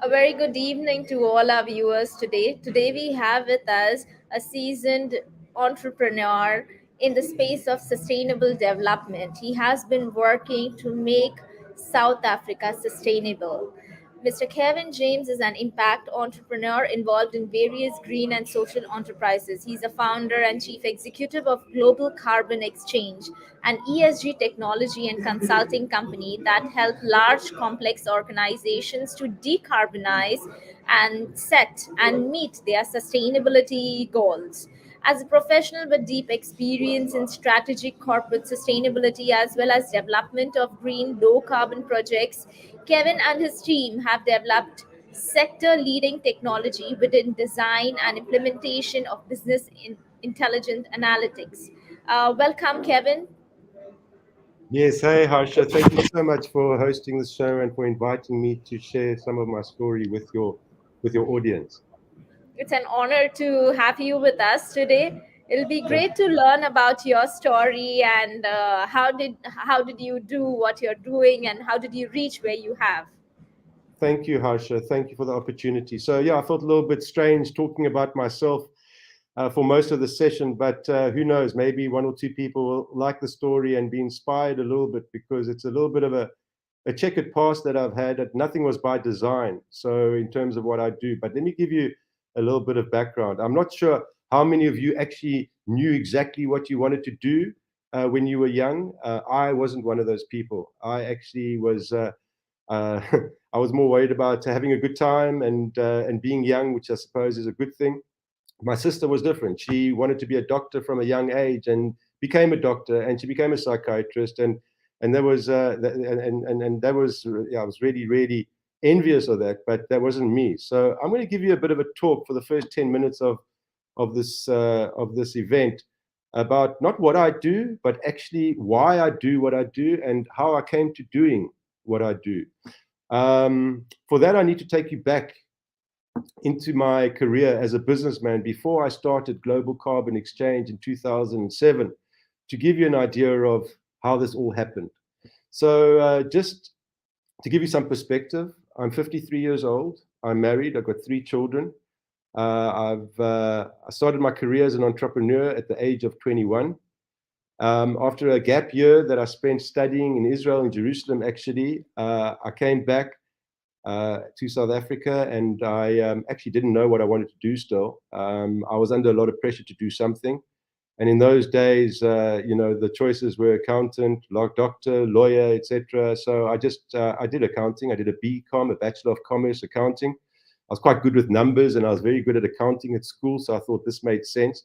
A very good evening to all our viewers today. Today, we have with us a seasoned entrepreneur in the space of sustainable development. He has been working to make South Africa sustainable. Mr. Kevin James is an impact entrepreneur involved in various green and social enterprises. He's a founder and chief executive of Global Carbon Exchange, an ESG technology and consulting company that help large complex organizations to decarbonize and set and meet their sustainability goals. As a professional with deep experience in strategic corporate sustainability as well as development of green low carbon projects, Kevin and his team have developed sector leading technology within design and implementation of business intelligent analytics. Welcome, Kevin. Yes, hey Harsha, thank you so much for hosting the show and for inviting me to share some of my story with your audience. It's an honor to have you with us today. It'll be Thank, great to learn about your story and how did you do what you're doing and how did you reach where you have. thank you, Harsha. Thank you for the opportunity. So yeah, I felt a little bit strange talking about myself for most of the session, but who knows? Maybe one or two people will like the story and be inspired a little bit because it's a little bit of a checkered past that I've had. That nothing was by design. So in terms of what I do, but let me give you a little bit of background. I'm not sure how many of you actually knew exactly what you wanted to do when you were young. I wasn't one of those people. I actually was. Uh, I was more worried about having a good time and being young, which I suppose is a good thing. My sister was different. She wanted to be a doctor from a young age and became a doctor, and she became a psychiatrist, and that was and that was yeah, I was really envious of that, but that wasn't me. So I'm going to give you a bit of a talk for the first 10 minutes of this event about not what I do, but actually why I do what I do and how I came to doing what I do. For that, I need to take you back into my career as a businessman before I started Global Carbon Exchange in 2007 to give you an idea of how this all happened. So, just to give you some perspective, I'm 53 years old. I'm married. I've got 3 children. I started my career as an entrepreneur at the age of 21. After a gap year that I spent studying in Israel and Jerusalem, actually, I came back to South Africa, and I actually didn't know what I wanted to do still. I was under a lot of pressure to do something. And in those days, the choices were accountant, doctor, lawyer, etc. So I did accounting. I did a BCom, a Bachelor of Commerce Accounting. I was quite good with numbers, and I was very good at accounting at school. So I thought this made sense.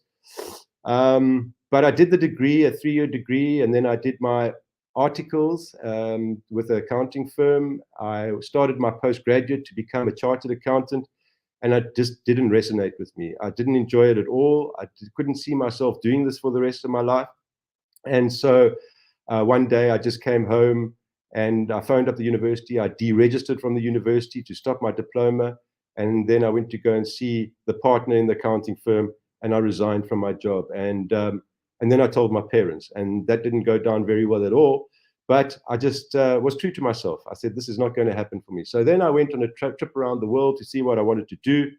But I did the degree, a 3-year degree, and then I did my articles with an accounting firm. I started my postgraduate to become a chartered accountant, and it just didn't resonate with me. I didn't enjoy it at all. I couldn't see myself doing this for the rest of my life. And so one day I just came home and I phoned up the university. I deregistered from the university to stop my diploma. And then I went to go and see the partner in the accounting firm, and I resigned from my job. And then I told my parents, and that didn't go down very well at all. But I just was true to myself. I said, this is not going to happen for me. So then I went on a trip around the world to see what I wanted to do.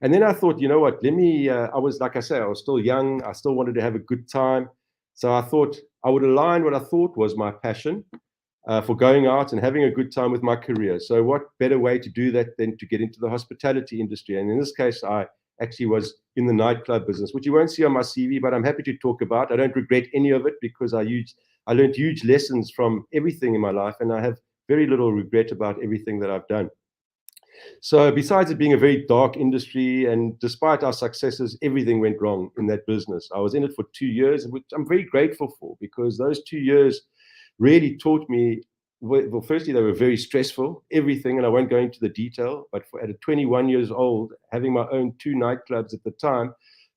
And then I thought, you know what, I was, like I say, I was still young. I still wanted to have a good time. So I thought I would align what I thought was my passion for going out and having a good time with my career. So what better way to do that than to get into the hospitality industry? And in this case, I actually was in the nightclub business, which you won't see on my CV, but I'm happy to talk about. I don't regret any of it because I learned huge lessons from everything in my life, and I have very little regret about everything that I've done. So besides it being a very dark industry, and despite our successes, everything went wrong in that business. I was in it for 2 years, which I'm very grateful for, because those 2 years really taught me, well, firstly, they were very stressful, everything, and I won't go into the detail, but at 21 years old, having my own 2 nightclubs at the time,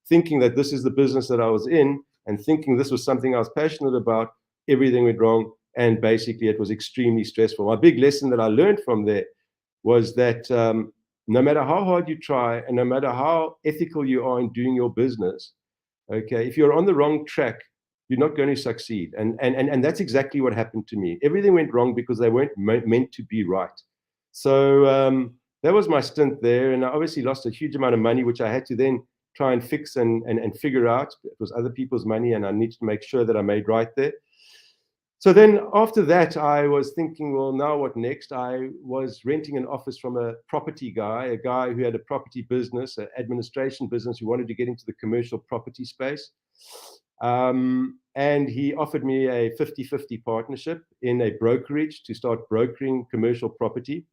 thinking that this is the business that I was in, and thinking this was something I was passionate about, everything went wrong, and basically it was extremely stressful. My big lesson that I learned from there was that no matter how hard you try, and no matter how ethical you are in doing your business, okay, if you're on the wrong track, you're not going to succeed. And that's exactly what happened to me. Everything went wrong because they weren't meant to be right. So that was my stint there. And I obviously lost a huge amount of money, which I had to then try and fix and figure out. It was other people's money, and I needed to make sure that I made right there. So then after that, I was thinking, well, now what next? I was renting an office from a property guy, a guy who had a property business, an administration business, who wanted to get into the commercial property space. And he offered me a 50-50 partnership in a brokerage to start brokering commercial property.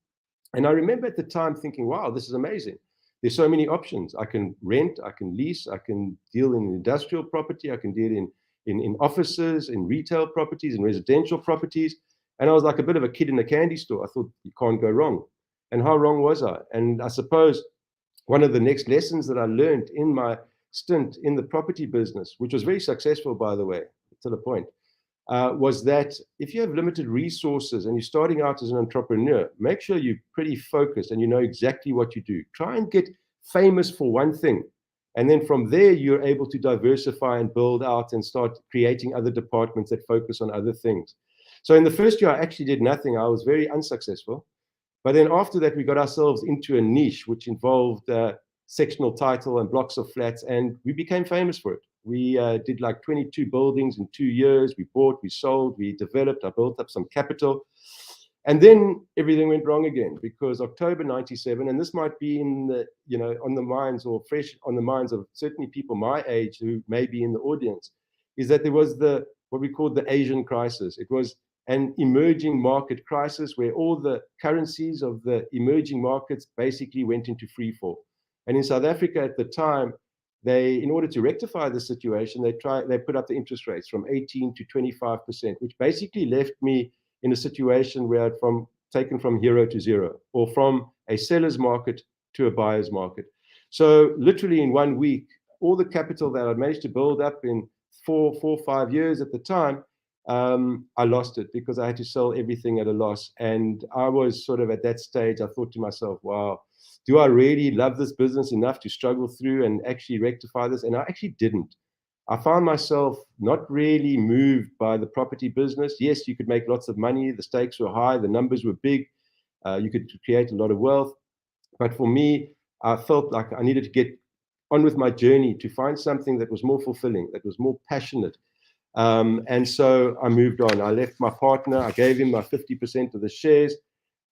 And I remember at the time thinking, wow, this is amazing. There's so many options. I can rent, I can lease, I can deal in industrial property, I can deal in offices, in retail properties, in residential properties. And I was like a bit of a kid in a candy store. I thought, you can't go wrong. And how wrong was I? And I suppose one of the next lessons that I learned in my stint in the property business, which was very successful, by the way, to the point, was that if you have limited resources and you're starting out as an entrepreneur, make sure you're pretty focused and you know exactly what you do. Try and get famous for one thing. And then from there, you're able to diversify and build out and start creating other departments that focus on other things. So in the first year, I actually did nothing. I was very unsuccessful. But then after that, we got ourselves into a niche, which involved sectional title and blocks of flats, and we became famous for it. We did like 22 buildings in 2 years. We bought, we sold, we developed, I built up some capital. And then everything went wrong again, because October 97, and this might be in the, on the minds or fresh on the minds of certainly people my age who may be in the audience, is that there was what we called the Asian crisis. It was an emerging market crisis where all the currencies of the emerging markets basically went into free fall. And in South Africa at the time, in order to rectify the situation, they put up the interest rates from 18 to 25%, which basically left me in a situation where I'd taken from hero to zero, or from a seller's market to a buyer's market. So literally in 1 week, all the capital that I'd managed to build up in 5 years at the time, I lost it because I had to sell everything at a loss. And I was sort of at that stage, I thought to myself, wow, do I really love this business enough to struggle through and actually rectify this? And I actually didn't. I found myself not really moved by the property business. Yes, you could make lots of money. The stakes were high. The numbers were big. You could create a lot of wealth. But for me, I felt like I needed to get on with my journey to find something that was more fulfilling, that was more passionate. And so I moved on. I left my partner. I gave him my 50% of the shares.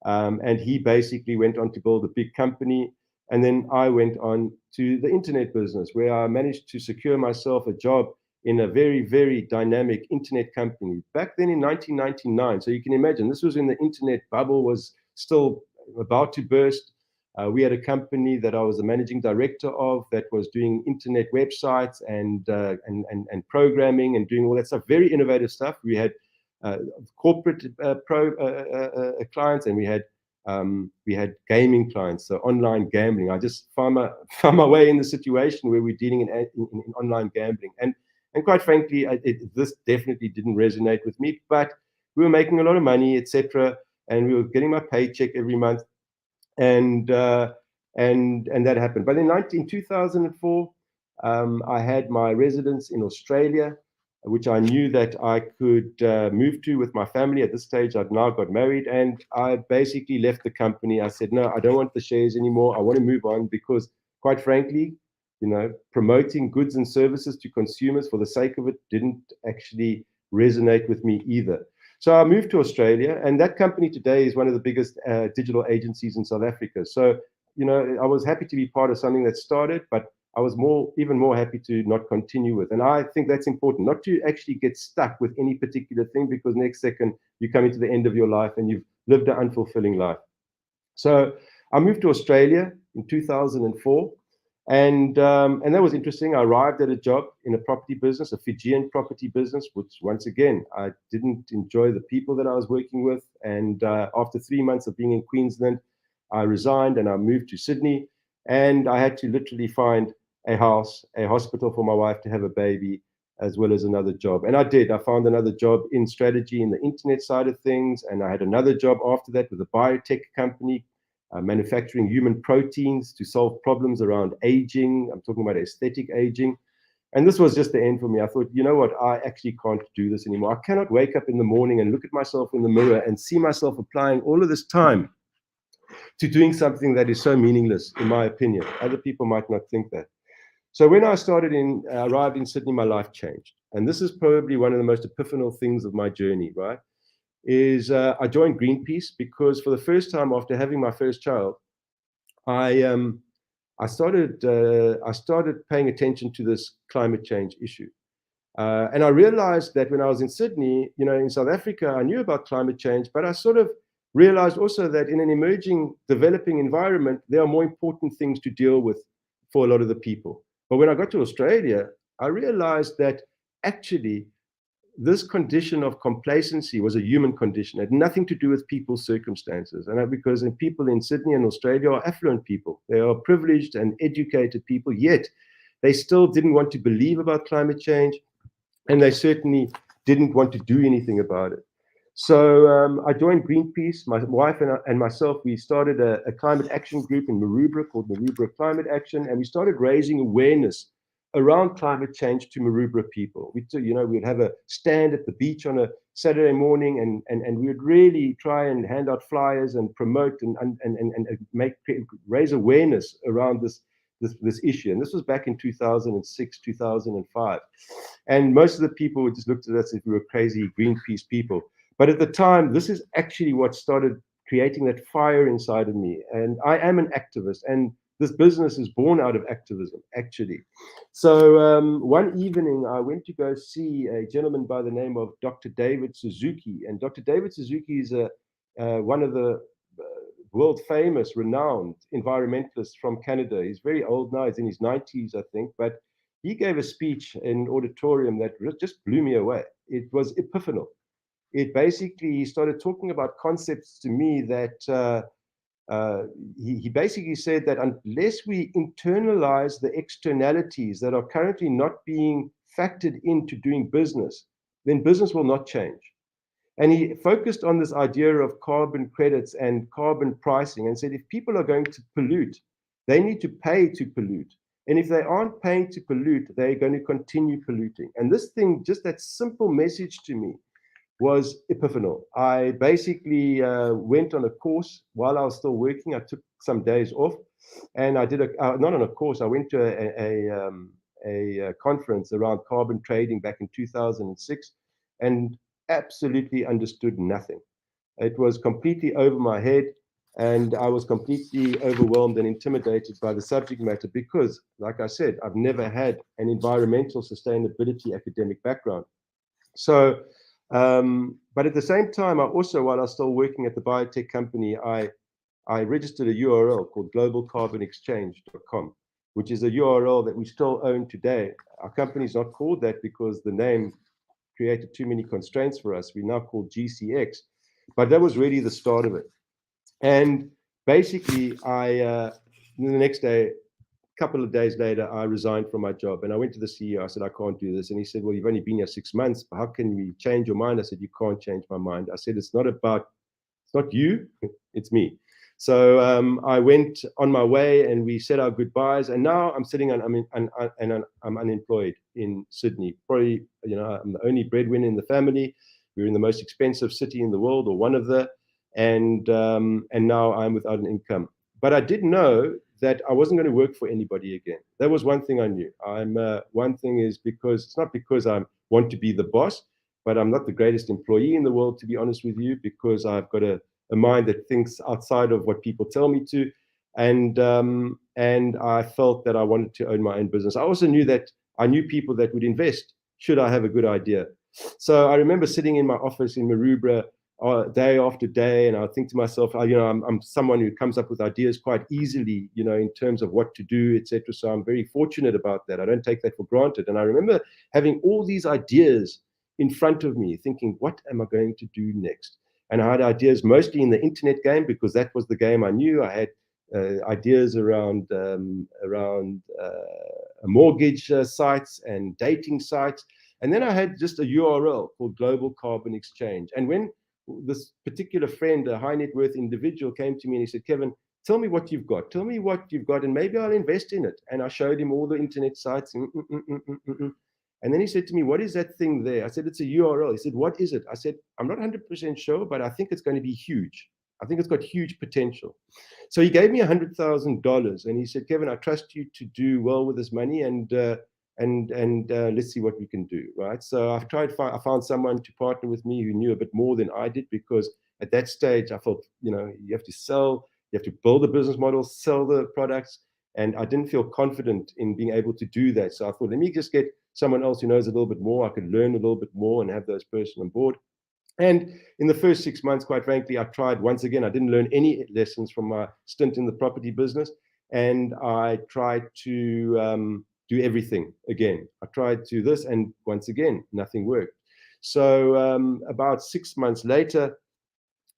And he basically went on to build a big company. And then I went on to the internet business, where I managed to secure myself a job in a very, very dynamic internet company back then in 1999. So you can imagine, this was when the internet bubble was still about to burst. We had a company that I was the managing director of that was doing internet websites and programming and doing all that stuff, very innovative stuff. We had corporate clients, and we had gaming clients, so online gambling. I just found my way in the situation where we're dealing in online gambling, and quite frankly, this definitely didn't resonate with me. But we were making a lot of money, etc., and we were getting my paycheck every month, and that happened. But in 2004, I had my residence in Australia, which I knew that I could move to with my family. At this stage, I'd now got married, and I basically left the company. I said, no, I don't want the shares anymore. I want to move on because, quite frankly, promoting goods and services to consumers for the sake of it didn't actually resonate with me either. So I moved to Australia, and that company today is one of the biggest digital agencies in South Africa. So, I was happy to be part of something that started, but I was even more happy to not continue with. And I think that's important, not to actually get stuck with any particular thing, because next second you come into the end of your life and you've lived an unfulfilling life. So I moved to Australia in 2004. And that was interesting. I arrived at a job in a property business, a Fijian property business, which once again, I didn't enjoy the people that I was working with. And after 3 months of being in Queensland, I resigned and I moved to Sydney. And I had to literally find a house, a hospital for my wife to have a baby, as well as another job. And I did. I found another job in strategy in the internet side of things. And I had another job after that with a biotech company, manufacturing human proteins to solve problems around aging. I'm talking about aesthetic aging. And this was just the end for me. I thought, you know what? I actually can't do this anymore. I cannot wake up in the morning and look at myself in the mirror and see myself applying all of this time to doing something that is so meaningless, in my opinion. Other people might not think that. So when I arrived in Sydney, my life changed. And this is probably one of the most epiphanal things of my journey, right? I joined Greenpeace because for the first time after having my first child, I I started paying attention to this climate change issue. And I realized that when I was in Sydney, in South Africa, I knew about climate change, but I sort of realized also that in an emerging, developing environment, there are more important things to deal with for a lot of the people. But when I got to Australia, I realized that actually this condition of complacency was a human condition. It had nothing to do with people's circumstances. And because people in Sydney and Australia are affluent people. They are privileged and educated people, yet they still didn't want to believe about climate change, and they certainly didn't want to do anything about it. So I joined Greenpeace. My wife and myself, we started a climate action group in Maroubra called Maroubra Climate Action, and we started raising awareness around climate change to Maroubra people. We'd have a stand at the beach on a Saturday morning, and we would really try and hand out flyers and promote and raise awareness around this issue. And this was back in 2006, 2005. And most of the people just looked at us as if we were crazy Greenpeace people. But at the time, this is actually what started creating that fire inside of me. And I am an activist, and this business is born out of activism, actually. So one evening, I went to go see a gentleman by the name of Dr. David Suzuki. And Dr. David Suzuki is one of the world famous, renowned environmentalists from Canada. He's very old now, he's in his 90s, I think, but he gave a speech in an auditorium that just blew me away. It was epiphanal. It basically started talking about concepts to me that he basically said that unless we internalize the externalities that are currently not being factored into doing business, then business will not change. And he focused on this idea of carbon credits and carbon pricing and said if people are going to pollute, they need to pay to pollute. And if they aren't paying to pollute, they're going to continue polluting. And this thing, just that simple message to me, was epiphanal. I basically went on a course while I was still working. I took some days off, and I did not on a course. I went to a conference around carbon trading back in 2006, and absolutely understood nothing. It was completely over my head, and I was completely overwhelmed and intimidated by the subject matter because, like I said, I've never had an environmental sustainability academic background. So, but at the same time, I also, while I was still working at the biotech company, I registered a URL called globalcarbonexchange.com, which is a URL that we still own today. Our company is not called that because the name created too many constraints for us. We're now called GCX, but that was really the start of it. And basically, the next day, a couple of days later, I resigned from my job and I went to the CEO. I said, I can't do this. And he said, well, you've only been here 6 months. How can we change your mind? I said, you can't change my mind. I said, it's not you, it's me. So I went on my way and we said our goodbyes. And now I'm sitting I'm unemployed in Sydney. Probably, I'm the only breadwinner in the family. We're in the most expensive city in the world, or one of the, and now I'm without an income. But I did know that I wasn't going to work for anybody again. That was one thing I knew. One thing is because it's not because I want to be the boss, but I'm not the greatest employee in the world, to be honest with you, because I've got a mind that thinks outside of what people tell me to, and I felt that I wanted to own my own business. I also knew that I knew people that would invest should I have a good idea. So I remember sitting in my office in Maroubra day after day, and I think to myself, I'm someone who comes up with ideas quite easily, in terms of what to do, etc. So I'm very fortunate about that. I don't take that for granted. And I remember having all these ideas in front of me, thinking, what am I going to do next? And I had ideas mostly in the internet game because that was the game I knew. I had ideas around mortgage sites and dating sites. And then I had just a URL called Global Carbon Exchange. And when this particular friend, a high net worth individual, came to me and he said, Kevin, tell me what you've got. Tell me what you've got, and maybe I'll invest in it. And I showed him all the internet sites. And then he said to me, what is that thing there? I said, it's a URL. He said, what is it? I said, I'm not 100% sure, but I think it's going to be huge. I think it's got huge potential. So he gave me $100,000, and he said, Kevin, I trust you to do well with this money, and let's see what we can do, right? So I found someone to partner with me who knew a bit more than I did, because at that stage I felt, you have to sell, you have to build a business model, sell the products, and I didn't feel confident in being able to do that. So I thought, let me just get someone else who knows a little bit more. I could learn a little bit more and have those person on board. And in the first 6 months, quite frankly, I tried once again. I didn't learn any lessons from my stint in the property business, and I tried to do everything again. I tried to this, and once again, nothing worked. So about 6 months later,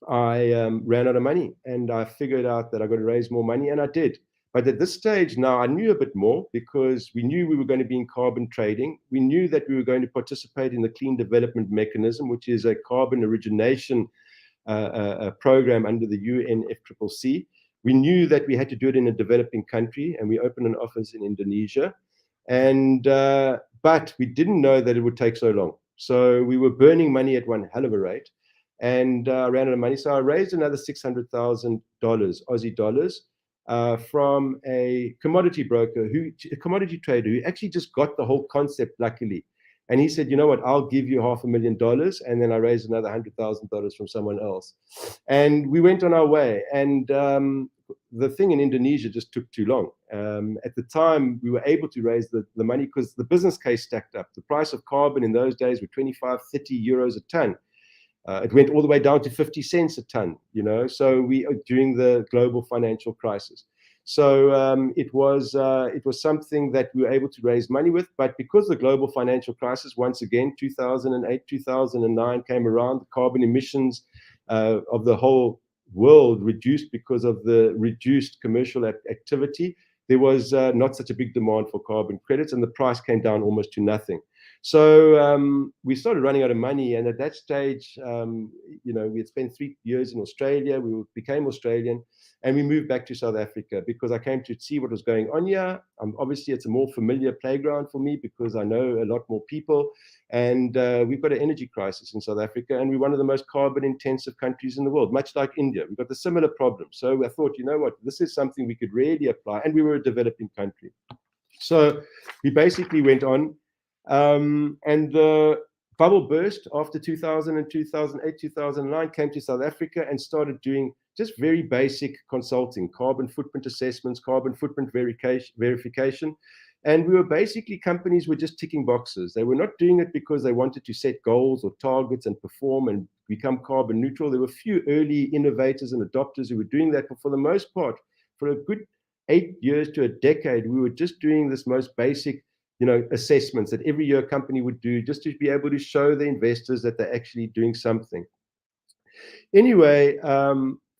I ran out of money, and I figured out that I got to raise more money, and I did. But at this stage now, I knew a bit more, because we knew we were going to be in carbon trading. We knew that we were going to participate in the Clean Development Mechanism, which is a carbon origination program under the UNFCCC. We knew that we had to do it in a developing country, and we opened an office in Indonesia. And but we didn't know that it would take so long. So we were burning money at one hell of a rate, and ran out of money. So I raised another $600,000 Aussie dollars from a commodity broker, a commodity trader, who actually just got the whole concept, luckily. And he said, you know what, I'll give you $500,000. And then I raised another $100,000 from someone else. And we went on our way. And the thing in Indonesia just took too long. At the time, we were able to raise the money because the business case stacked up. The price of carbon in those days were 25, 30 euros a ton. It went all the way down to 50 cents a ton, so during the global financial crisis. So it was something that we were able to raise money with. But because the global financial crisis, once again, 2008, 2009 came around, the carbon emissions of the whole world reduced because of the reduced commercial activity. There was not such a big demand for carbon credits, and the price came down almost to nothing. So we started running out of money, and at that stage, we had spent 3 years in Australia. We became Australian, and we moved back to South Africa because I came to see what was going on here. Obviously, it's a more familiar playground for me because I know a lot more people, and we've got an energy crisis in South Africa, and we're one of the most carbon-intensive countries in the world, much like India. We've got the similar problem. So I thought, you know what, this is something we could really apply, and we were a developing country. So we basically went on. And the bubble burst after 2000 and 2008, 2009, came to South Africa and started doing just very basic consulting, carbon footprint assessments, carbon footprint verification. And we were basically, companies were just ticking boxes. They were not doing it because they wanted to set goals or targets and perform and become carbon neutral. There were a few early innovators and adopters who were doing that, but for the most part, for a good 8 years to a decade, we were just doing this most basic assessments that every year a company would do just to be able to show the investors that they're actually doing something. Anyway,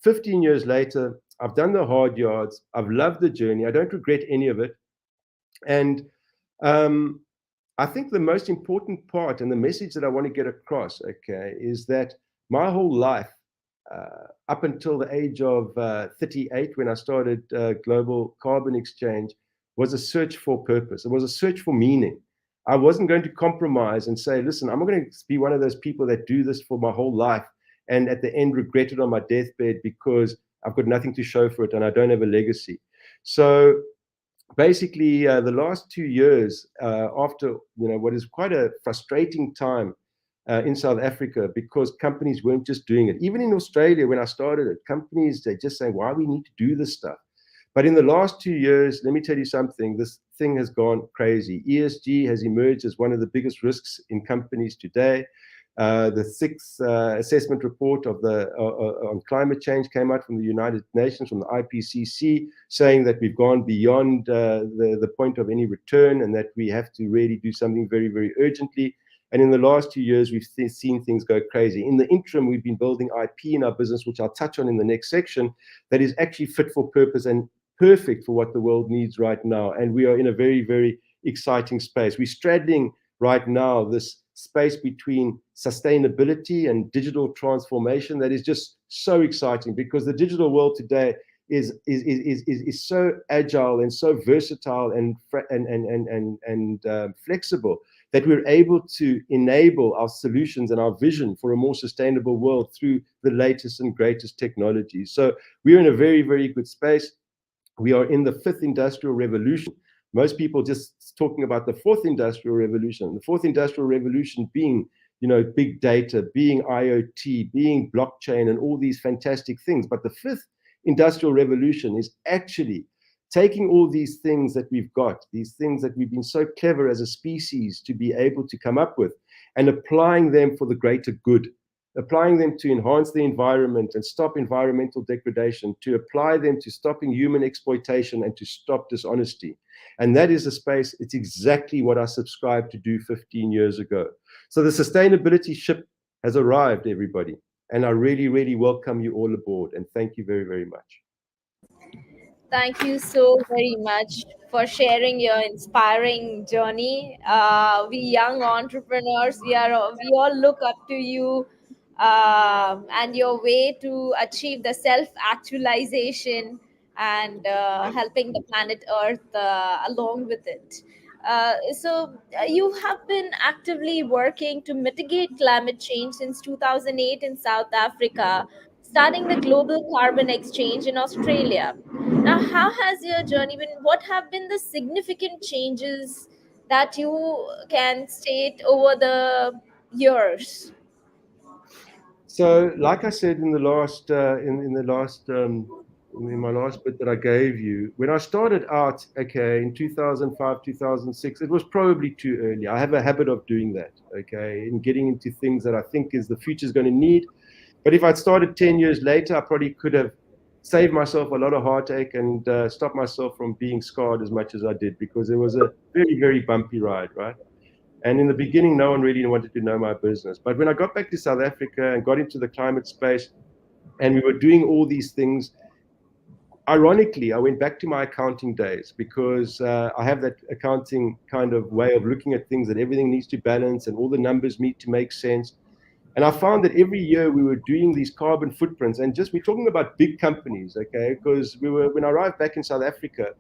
15 years later, I've done the hard yards. I've loved the journey. I don't regret any of it. And I think the most important part and the message that I want to get across, okay, is that my whole life, up until the age of 38, when I started Global Carbon Exchange, was a search for purpose. It was a search for meaning. I wasn't going to compromise and say, listen, I'm not going to be one of those people that do this for my whole life and at the end regret it on my deathbed because I've got nothing to show for it and I don't have a legacy. So basically, the last 2 years after what is quite a frustrating time in South Africa, because companies weren't just doing it. Even in Australia, when I started it, companies, they just say, why we need to do this stuff. But in the last 2 years, let me tell you something, this thing has gone crazy. ESG has emerged as one of the biggest risks in companies today. The sixth assessment report on climate change came out from the United Nations, from the IPCC, saying that we've gone beyond the point of any return and that we have to really do something very, very urgently. And in the last 2 years, we've seen things go crazy. In the interim, we've been building IP in our business, which I'll touch on in the next section, that is actually fit for purpose and perfect for what the world needs right now. And we are in a very, very exciting space. We're straddling right now this space between sustainability and digital transformation that is just so exciting, because the digital world today is so agile and so versatile and flexible that we're able to enable our solutions and our vision for a more sustainable world through the latest and greatest technologies. So we're in a very, very good space. We are in the fifth industrial revolution. Most people just talking about the fourth industrial revolution. The fourth industrial revolution being, big data, being IoT, being blockchain, and all these fantastic things. But the fifth industrial revolution is actually taking all these things that we've got, these things that we've been so clever as a species to be able to come up with, and applying them for the greater good, applying them to enhance the environment and stop environmental degradation, to apply them to stopping human exploitation and to stop dishonesty. And that is a space, it's exactly what I subscribed to do 15 years ago. So the sustainability ship has arrived, everybody. And I really, really welcome you all aboard. And thank you very, very much. Thank you so very much for sharing your inspiring journey. We young entrepreneurs, we all look up to you, and your way to achieve the self actualization and helping the planet Earth along with it. You have been actively working to mitigate climate change since 2008 in South Africa, starting the global carbon exchange in Australia. Now, how has your journey been? What have been the significant changes that you can state over the years? So, like I said in the last, in my last bit that I gave you, when I started out, okay, in 2005, 2006, it was probably too early. I have a habit of doing that, okay, and getting into things that I think is the future's going to need. But if I'd started 10 years later, I probably could have saved myself a lot of heartache and stopped myself from being scarred as much as I did, because it was a very, very bumpy ride, right? And in the beginning, no one really wanted to know my business. But when I got back to South Africa and got into the climate space, and we were doing all these things, ironically, I went back to my accounting days, because I have that accounting kind of way of looking at things, that everything needs to balance and all the numbers need to make sense. And I found that every year we were doing these carbon footprints, and just we're talking about big companies, okay? Because when I arrived back in South Africa,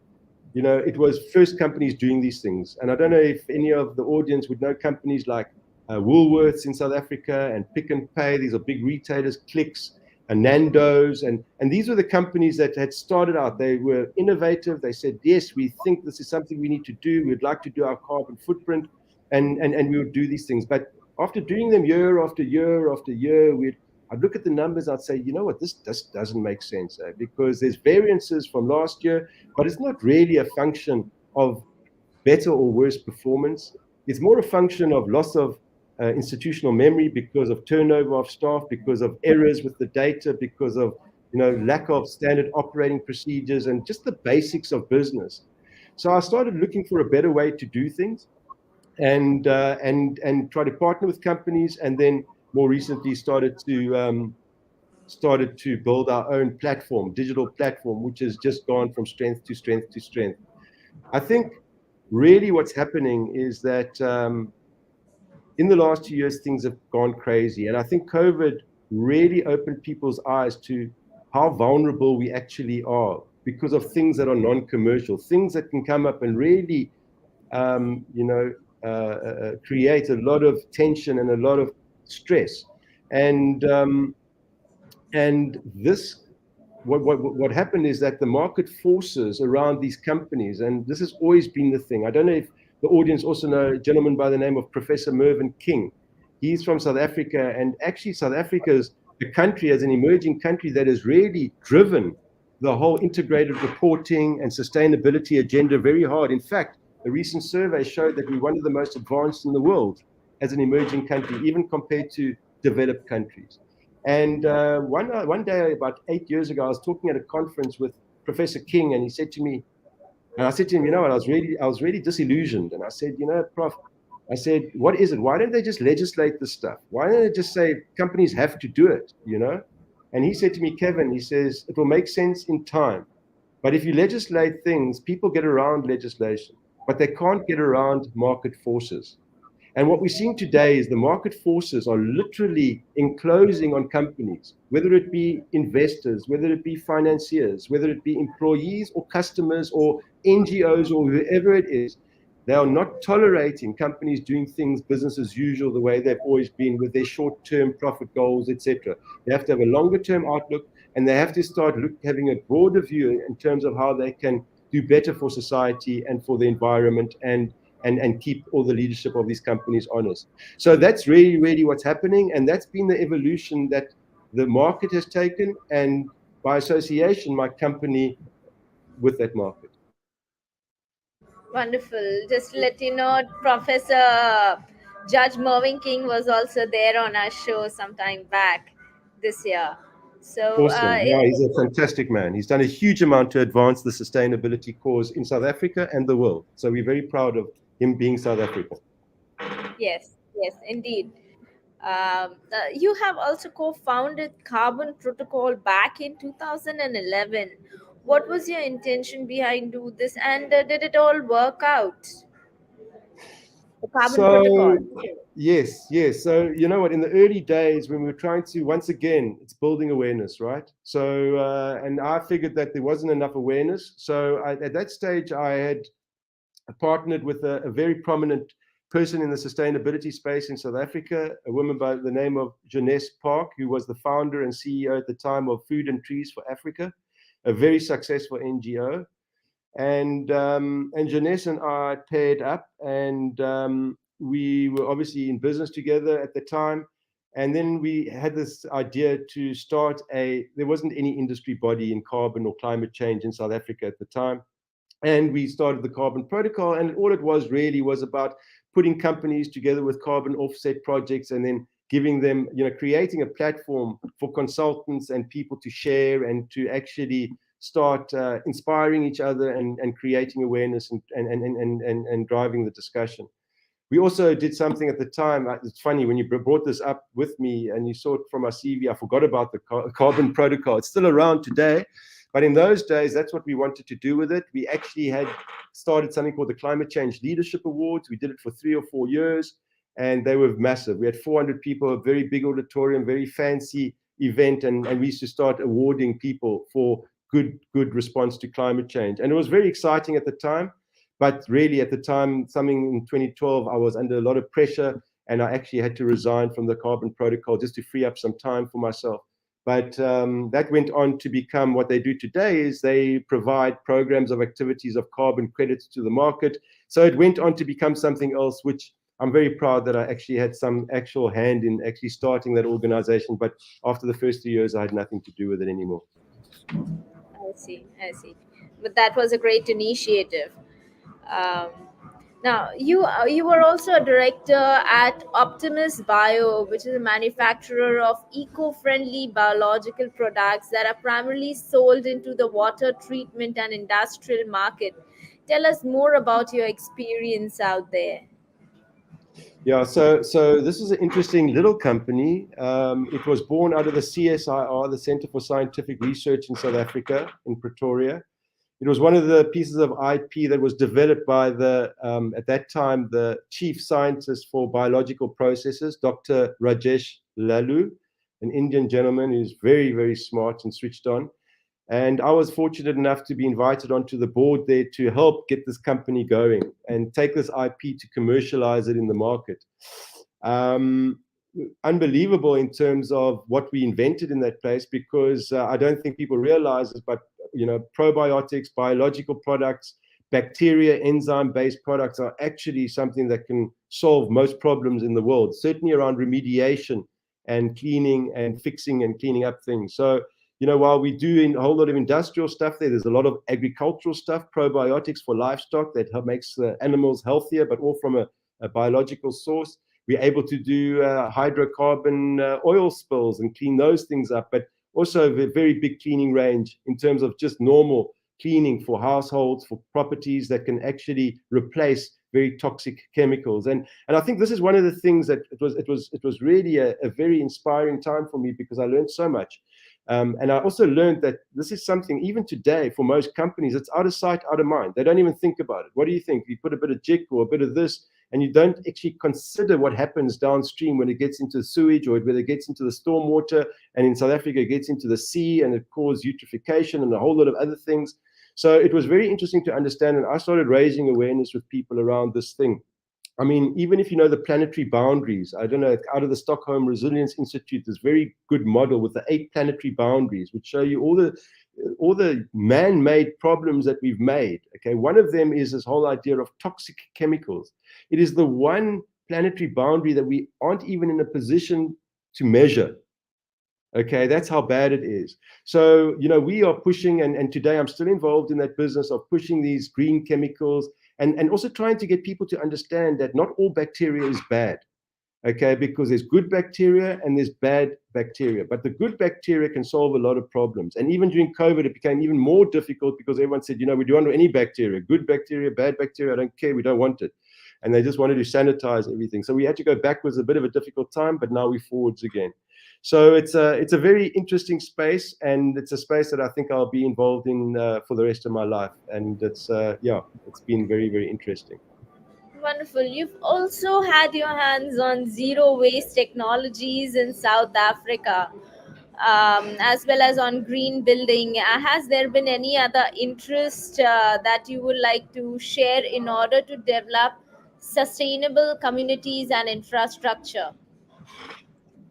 it was first companies doing these things. And I don't know if any of the audience would know companies like Woolworths in South Africa and Pick n Pay. These are big retailers, Clicks and Nando's. And these were the companies that had started out. They were innovative. They said, yes, we think this is something we need to do. We'd like to do our carbon footprint. And we would do these things. But after doing them year after year after year, I'd look at the numbers, I'd say, you know what, this doesn't make sense, because there's variances from last year, but it's not really a function of better or worse performance. It's more a function of loss of institutional memory, because of turnover of staff, because of errors with the data, because of lack of standard operating procedures, and just the basics of business. So I started looking for a better way to do things, and try to partner with companies, and then more recently started to build our own platform, digital platform, which has just gone from strength to strength to strength. I think really what's happening is that in the last 2 years, things have gone crazy. And I think COVID really opened people's eyes to how vulnerable we actually are, because of things that are non-commercial, things that can come up and really, create a lot of tension and a lot of stress. And this, what happened is that the market forces around these companies, and this has always been the thing. I don't know if the audience also know a gentleman by the name of Professor Mervyn King. He's from South Africa, and actually South Africa is a country, as an emerging country, that has really driven the whole integrated reporting and sustainability agenda very hard. In fact, a recent survey showed that we're one of the most advanced in the world as an emerging country, even compared to developed countries. And one day, about 8 years ago, I was talking at a conference with Professor King, and he said to me, and I said to him, what, I was really disillusioned. And I said, Prof, I said, what is it? Why don't they just legislate this stuff? Why don't they just say companies have to do it, And he said to me, Kevin, he says, it will make sense in time. But if you legislate things, people get around legislation, but they can't get around market forces. And what we're seeing today is the market forces are literally enclosing on companies, whether it be investors, whether it be financiers, whether it be employees or customers or NGOs or whoever it is. They are not tolerating companies doing things business as usual the way they've always been with their short-term profit goals, etc. They have to have a longer-term outlook, and they have to start having a broader view in terms of how they can do better for society and for the environment and keep all the leadership of these companies honest. So that's really, really what's happening. And that's been the evolution that the market has taken, and by association, my company with that market. Wonderful. Just to let you know, Professor Judge Mervyn King was also there on our show sometime back this year. So, Awesome. Yeah, he's a fantastic man. He's done a huge amount to advance the sustainability cause in South Africa and the world. So we're very proud of him being South African. yes, yes, indeed. You have also co-founded Carbon Protocol back in 2011. What was your intention behind do this, and did it all work out? The Carbon So Protocol. yes, yes. So you know what? In the early days, when we were trying to, once again, it's building awareness, right? So and I figured that there wasn't enough awareness. So at that stage, I had partnered with a very prominent person in the sustainability space in South Africa, a woman by the name of Jeunesse Park, who was the founder and CEO at the time of Food and Trees for Africa, a very successful NGO. And Jeunesse and I paired up, and we were obviously in business together at the time. And then we had this idea to start there wasn't any industry body in carbon or climate change in South Africa at the time. And we started the Carbon Protocol, and all it was really was about putting companies together with carbon offset projects, and then giving them, creating a platform for consultants and people to share and to actually start inspiring each other and creating awareness and driving the discussion. We also did something at the time. It's funny when you brought this up with me and you saw it from our CV. I forgot about the Carbon Protocol. It's still around today. But in those days, that's what we wanted to do with it. We actually had started something called the Climate Change Leadership Awards. We did it for 3 or 4 years, and they were massive. We had 400 people, a very big auditorium, very fancy event, and we used to start awarding people for good response to climate change. And it was very exciting at the time. But really, at the time, something in 2012, I was under a lot of pressure, and I actually had to resign from the Carbon Protocol just to free up some time for myself. But that went on to become what they do today is they provide programs of activities of carbon credits to the market. So it went on to become something else, which I'm very proud that I actually had some actual hand in actually starting that organization. But after the first 2 years, I had nothing to do with it anymore. I see, I see. But that was a great initiative. Um, Now, you were also a director at Optimus Bio, which is a manufacturer of eco-friendly biological products that are primarily sold into the water treatment and industrial market. Tell us more about your experience out there. Yeah, so this is an interesting little company. It was born out of the CSIR, the Center for Scientific Research in South Africa, in Pretoria. It was one of the pieces of IP that was developed by at that time, the chief scientist for biological processes, Dr. Rajesh Lalu, an Indian gentleman who's very, very smart and switched on. And I was fortunate enough to be invited onto the board there to help get this company going and take this IP to commercialize it in the market. Unbelievable in terms of what we invented in that place, because I don't think people realize it, but probiotics, biological products, bacteria, enzyme-based products are actually something that can solve most problems in the world, certainly around remediation and cleaning and fixing and cleaning up things. So, while we do a whole lot of industrial stuff there's a lot of agricultural stuff, probiotics for livestock that makes the animals healthier, but all from a biological source. We're able to do hydrocarbon oil spills and clean those things up, but also a very big cleaning range in terms of just normal cleaning for households, for properties that can actually replace very toxic chemicals. And I think this is one of the things that it was really a very inspiring time for me, because I learned so much. And I also learned that this is something, even today, for most companies, it's out of sight, out of mind. They don't even think about it. What do you think? You put a bit of jik or a bit of this, and you don't actually consider what happens downstream when it gets into sewage, or whether it gets into the stormwater, and in South Africa it gets into the sea and it causes eutrophication and a whole lot of other things. So it was very interesting to understand, and I started raising awareness with people around this thing. I mean, even if you know the planetary boundaries, I don't know, out of the Stockholm Resilience Institute, this very good model with the 8 planetary boundaries, which show you all the man-made problems that we've made. Okay, one of them is this whole idea of toxic chemicals. It is the one planetary boundary that we aren't even in a position to measure. Okay, that's how bad it is. So, you know, we are pushing, and today I'm still involved in that business of pushing these green chemicals, and also trying to get people to understand that not all bacteria is bad. Okay, because there's good bacteria and there's bad bacteria, but the good bacteria can solve a lot of problems. And even during COVID, it became even more difficult because everyone said, you know, we don't want any bacteria, good bacteria, bad bacteria, I don't care, we don't want it. And they just wanted to sanitize everything. So we had to go backwards, a bit of a difficult time, but now we're forwards again. So it's a very interesting space, and it's a space that I think I'll be involved in for the rest of my life. And it's it's been very, very interesting. Wonderful. You've also had your hands on zero waste technologies in South Africa, as well as on green building. Has there been any other interest that you would like to share in order to develop sustainable communities and infrastructure?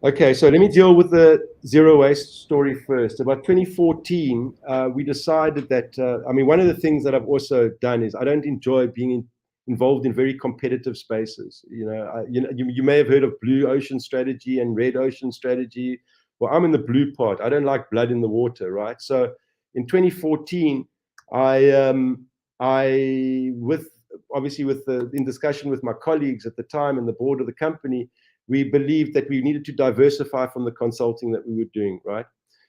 Okay, so let me deal with the zero waste story first. About 2014, we decided that, I mean, one of the things that I've also done is I don't enjoy being involved in very competitive spaces. You may have heard of blue ocean strategy and red ocean strategy. Well, I'm in the blue part. I don't like blood in the water, right? So in 2014, I with obviously in discussion with my colleagues at the time and the board of the company, we believed that we needed to diversify from the consulting that we were doing, right?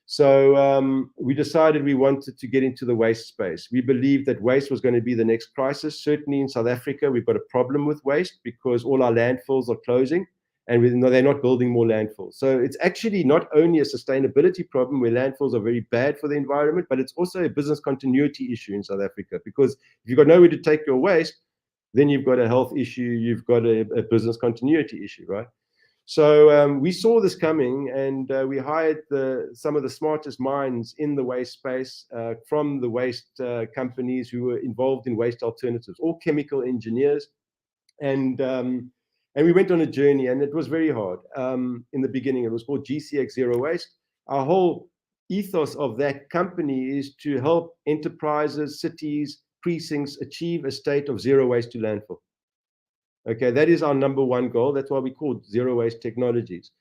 So we decided we wanted to get into the waste space. We believed that waste was going to be the next crisis. Certainly in South Africa, we've got a problem with waste because all our landfills are closing, and they're not building more landfills. So it's actually not only a sustainability problem where landfills are very bad for the environment, but it's also a business continuity issue in South Africa, because if you've got nowhere to take your waste, then you've got a health issue, you've got a business continuity issue, right? So we saw this coming, and we hired some of the smartest minds in the waste space from the waste companies who were involved in waste alternatives, all chemical engineers, and we went on a journey, and it was very hard. In the beginning, it was called GCX Zero Waste. Our whole ethos of that company is to help enterprises, cities, precincts achieve a state of zero waste to landfill. Okay, that is our number one goal. That's why we called Zero Waste Technologies.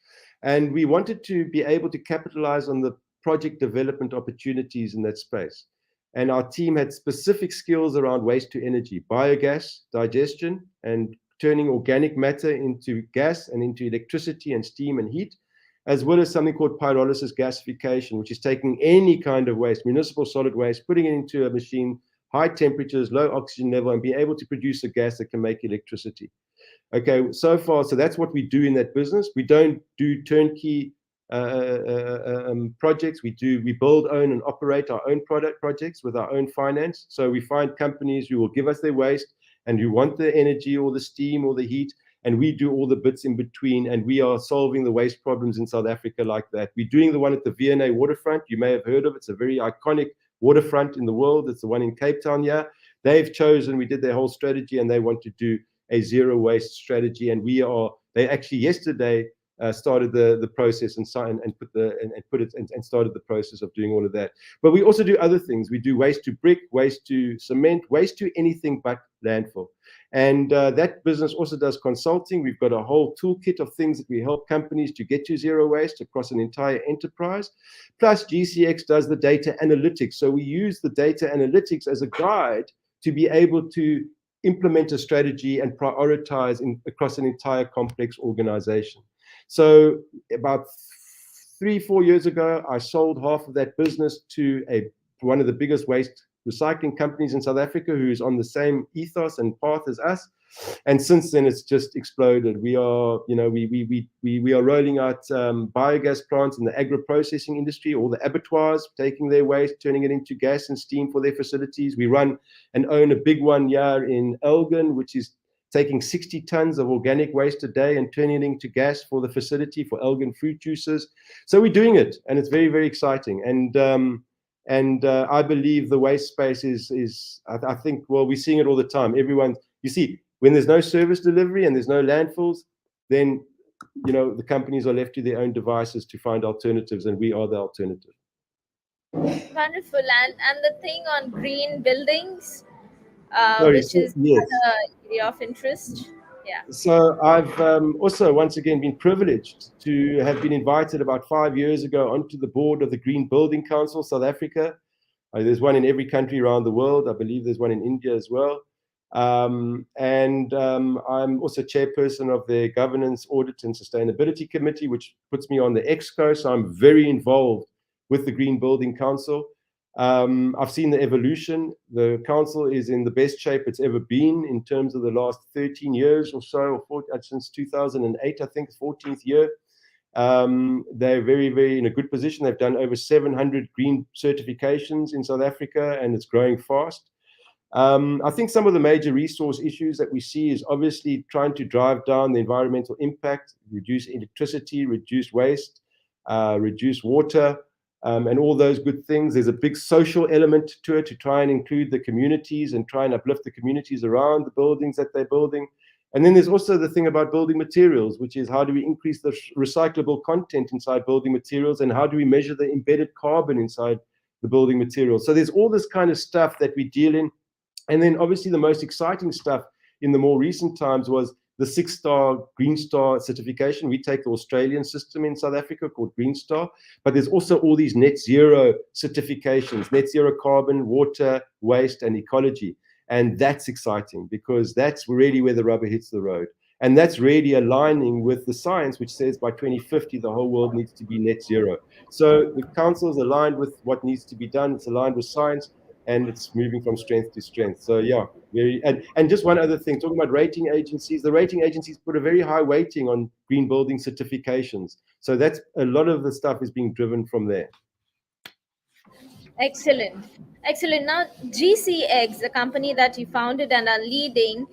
And we wanted to be able to capitalize on the project development opportunities in that space. And our team had specific skills around waste to energy, biogas, digestion, and turning organic matter into gas and into electricity and steam and heat, as well as something called pyrolysis gasification, which is taking any kind of waste, municipal solid waste, putting it into a machine, high temperatures, low oxygen level, and be able to produce a gas that can make electricity. Okay, so far, so that's what we do in that business. We don't do turnkey projects. We build, own, and operate our own product projects with our own finance. So we find companies who will give us their waste and who want the energy or the steam or the heat, and we do all the bits in between, and we are solving the waste problems in South Africa like that. We're doing the one at the V&A waterfront. You may have heard of it. It's a very iconic waterfront in the world. It's the one in Cape Town. Yeah, they've chosen. We did their whole strategy, and they want to do a zero waste strategy. And they actually yesterday started the process and started the process of doing all of that. But we also do other things. We do waste to brick, waste to cement, waste to anything but landfill. And that business also does consulting. We've got a whole toolkit of things that we help companies to get to zero waste across an entire enterprise. Plus, GCX does the data analytics. So we use the data analytics as a guide to be able to implement a strategy and prioritize across an entire complex organization. So about 3-4 years ago, I sold half of that business to one of the biggest waste recycling companies in South Africa, who is on the same ethos and path as us. And since then, it's just exploded. We are, we are rolling out biogas plants in the agro-processing industry, all the abattoirs, taking their waste, turning it into gas and steam for their facilities. We run and own a big one here in Elgin, which is taking 60 tons of organic waste a day and turning it into gas for the facility for algae and fruit juices. So we're doing it, and it's very, very exciting. And I believe the waste space is I think, well, we're seeing it all the time. Everyone, you see, when there's no service delivery and there's no landfills, then, you know, the companies are left to their own devices to find alternatives, and we are the alternative. Wonderful. And the thing on green buildings, Sorry, which so, is yes. another area of interest. Yeah. So I've also once again been privileged to have been invited about 5 years ago onto the board of the Green Building Council South Africa. There's one in every country around the world. I believe there's one in India as well. I'm also chairperson of the Governance, Audit and Sustainability Committee, which puts me on the ExCo. So I'm very involved with the Green Building Council. I've seen the evolution. The council is in the best shape it's ever been in terms of the last 13 years or so, or since 2008, I think, 14th year. They're very, very in a good position. They've done over 700 green certifications in South Africa, and it's growing fast. I think some of the major resource issues that we see is obviously trying to drive down the environmental impact, reduce electricity, reduce waste, reduce water, and all those good things. There's a big social element to it, to try and include the communities and try and uplift the communities around the buildings that they're building. And then there's also the thing about building materials, which is how do we increase the recyclable content inside building materials, and how do we measure the embedded carbon inside the building materials. So there's all this kind of stuff that we deal in. And then obviously the most exciting stuff in the more recent times was the 6-star Green Star certification. We take the Australian system in South Africa called Green Star, but there's also all these net zero certifications, net zero carbon, water, waste, and ecology. And that's exciting because that's really where the rubber hits the road. And that's really aligning with the science, which says by 2050, the whole world needs to be net zero. So the council is aligned with what needs to be done. It's aligned with science, and it's moving from strength to strength. So yeah, very, and just one other thing, talking about rating agencies, the rating agencies put a very high weighting on green building certifications. So that's a lot of the stuff is being driven from there. Excellent. Excellent. Now, GCX, the company that you founded and are leading,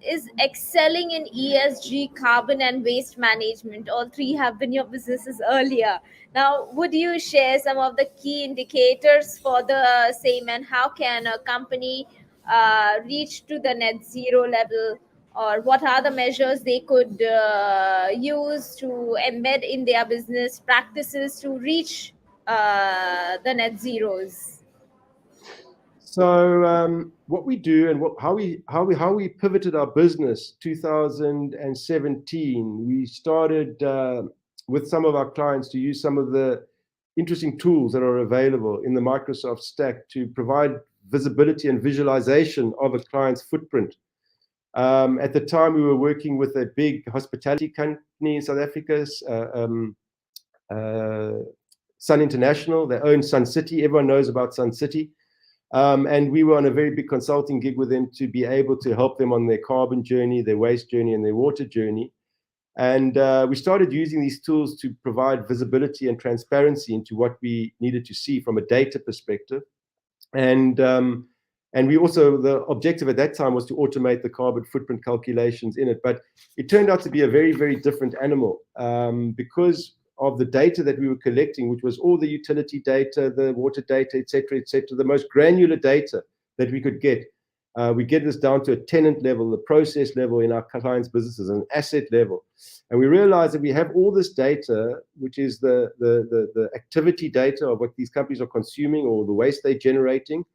is excelling in ESG, carbon, and waste management. All three have been your businesses earlier. Now, would you share some of the key indicators for the same, and how can a company reach to the net zero level, or what are the measures they could use to embed in their business practices to reach the net zeros? So what we do and how we pivoted our business 2017, we started with some of our clients to use some of the interesting tools that are available in the Microsoft stack to provide visibility and visualization of a client's footprint. At the time, we were working with a big hospitality company in South Africa, Sun International. They own Sun City. Everyone knows about Sun City. And we were on a very big consulting gig with them to be able to help them on their carbon journey, their waste journey, and their water journey. And we started using these tools to provide visibility and transparency into what we needed to see from a data perspective. And we also, the objective at that time was to automate the carbon footprint calculations in it. But it turned out to be a very, very different animal because of the data that we were collecting, which was all the utility data, the water data, et cetera, the most granular data that we could get. We get this down to a tenant level, the process level in our clients' businesses, an asset level. And we realized that we have all this data, which is the activity data of what these companies are consuming or the waste they're generating.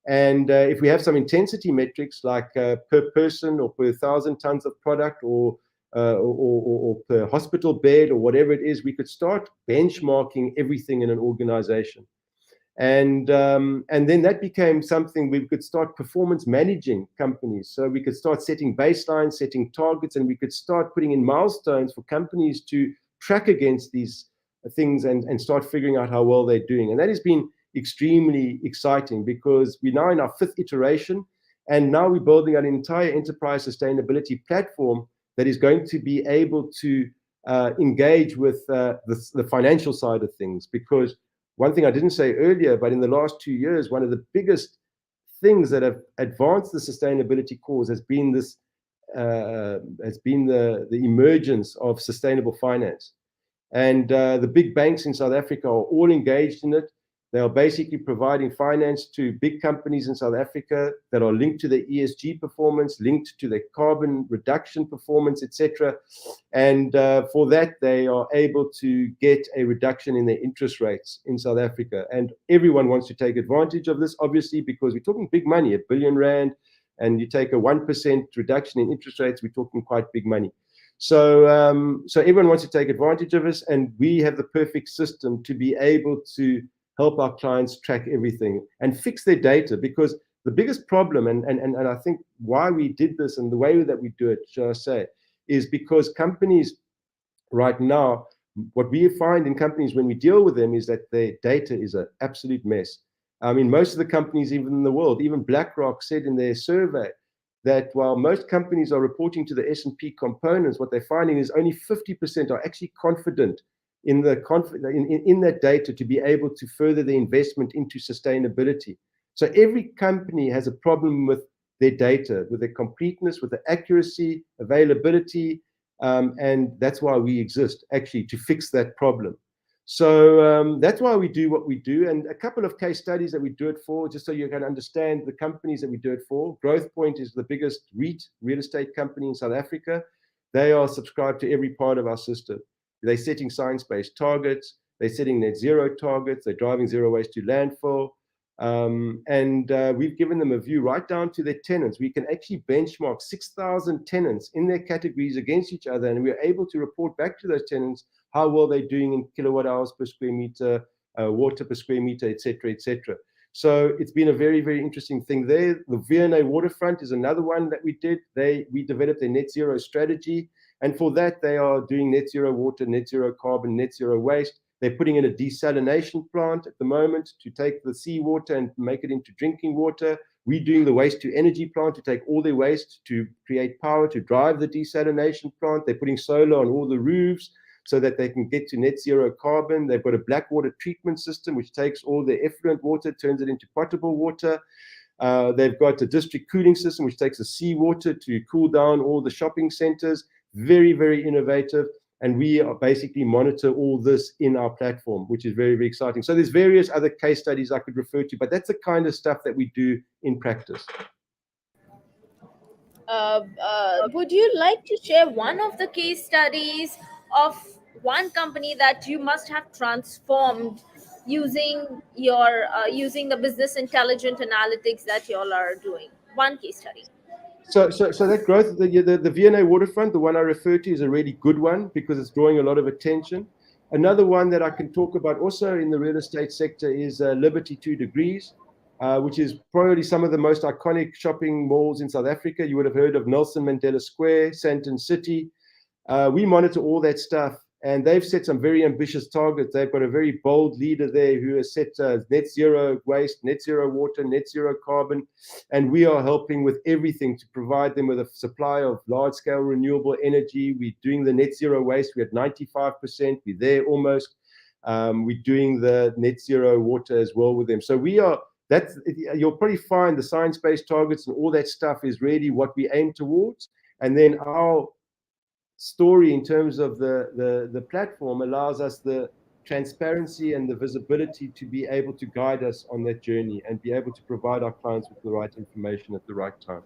And if we have some intensity metrics like per person or per 1,000 tons of product or per hospital bed or whatever it is, we could start benchmarking everything in an organization. And then that became something we could start performance managing companies. So we could start setting baselines, setting targets, and we could start putting in milestones for companies to track against these things and start figuring out how well they're doing. And that has been extremely exciting because we're now in our 5th iteration, and now we're building an entire enterprise sustainability platform that is going to be able to engage with the financial side of things. Because one thing I didn't say earlier, but in the last 2 years, one of the biggest things that have advanced the sustainability cause has been this has been the emergence of sustainable finance. And the big banks in South Africa are all engaged in it. They are basically providing finance to big companies in South Africa that are linked to their ESG performance, linked to their carbon reduction performance, etc. And for that, they are able to get a reduction in their interest rates in South Africa. And everyone wants to take advantage of this, obviously, because we're talking big money, R1 billion, and you take a 1% reduction in interest rates, we're talking quite big money. So, so everyone wants to take advantage of us, and we have the perfect system to be able to help our clients track everything and fix their data. Because the biggest problem, and I think why we did this and the way that we do it, shall I say, is because companies right now, what we find in companies when we deal with them is that their data is an absolute mess. I mean, most of the companies, even in the world, even BlackRock said in their survey that while most companies are reporting to the S&P components, what they're finding is only 50% are actually confident in that data to be able to further the investment into sustainability. So every company has a problem with their data, with their completeness, with the accuracy, availability, and that's why we exist, actually, to fix that problem. So that's why we do what we do. And a couple of case studies that we do it for, just so you can understand the companies that we do it for. GrowthPoint is the biggest real estate company in South Africa. They are subscribed to every part of our system. They're setting science-based targets. They're setting net zero targets. They're driving zero waste to landfill. We've given them a view right down to their tenants. We can actually benchmark 6,000 tenants in their categories against each other, and we're able to report back to those tenants how well they're doing in kilowatt hours per square meter, water per square meter, etc., etc. So it's been a very, very interesting thing there. The V&A Waterfront is another one that we did. We developed a net zero strategy, and for that they are doing net zero water, net zero carbon, net zero waste. They're putting in a desalination plant at the moment to take the seawater and make it into drinking water. We're doing the waste to energy plant to take all their waste to create power to drive the desalination plant. They're putting solar on all the roofs so that they can get to net zero carbon. They've got a black water treatment system which takes all their effluent water, turns it into potable water. They've got a district cooling system which takes the seawater to cool down all the shopping centers. Very, very innovative. And we basically monitor all this in our platform, which is very, very exciting. So there's various other case studies I could refer to, but that's the kind of stuff that we do in practice. Would you like to share one of the case studies of one company that you must have transformed using your using the business intelligent analytics that you all are doing? One case study. So that growth, the V&A Waterfront, the one I refer to, is a really good one because it's drawing a lot of attention. Another one that I can talk about also in the real estate sector is Liberty 2 Degrees, which is probably some of the most iconic shopping malls in South Africa. You would have heard of Nelson Mandela Square, Sandton City. We monitor all that stuff, and they've set some very ambitious targets. They've got a very bold leader there who has set net zero waste, net zero water, net zero carbon, and we are helping with everything to provide them with a supply of large-scale renewable energy. We're doing the net zero waste. We're at 95%. We're there almost. We're doing the net zero water as well with them. So we are. You'll probably find the science-based targets and all that stuff is really what we aim towards, and then our story in terms of the platform allows us the transparency and the visibility to be able to guide us on that journey and be able to provide our clients with the right information at the right time.